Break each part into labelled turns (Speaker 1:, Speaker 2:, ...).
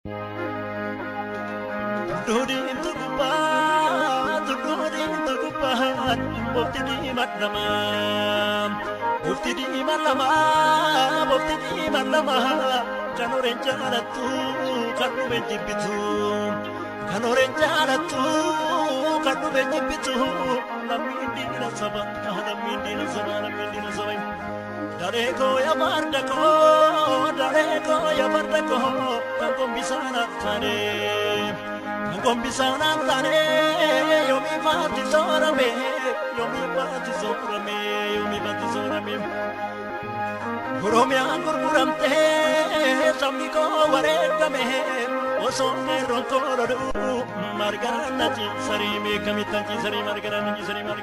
Speaker 1: Tudin tukupat, bukti di matnama, bukti di matnama, bukti di matnama. Kanoren jala tu, kanu benjibitu, kanoren jala tu, kanu benjibitu. Namindi nasaba, namindi nasaba, namindi nasaba. Dareko ya bardako, dareko ya bardako, kangkong bisana tane. Gombisana tane, yomi fati sorame, yomi fati sorame, yomi fati sorame. Guromya gurguramte, samiko waregame, osome ronkorodu, margana chisari me kamitan chisari margana chisari.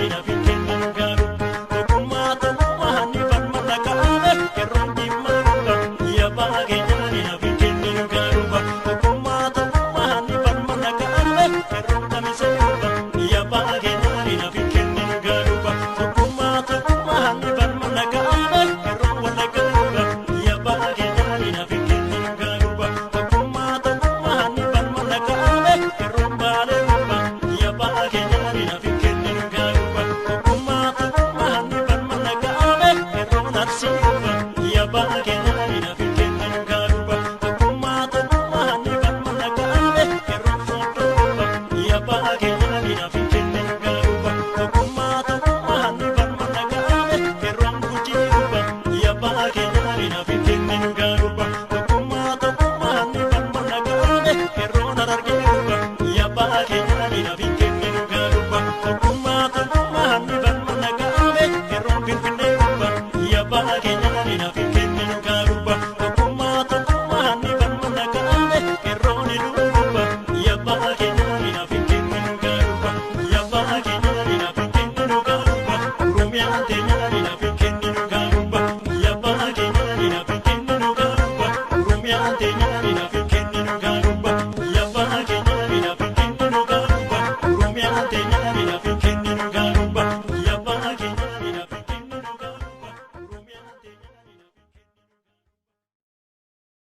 Speaker 2: Bye.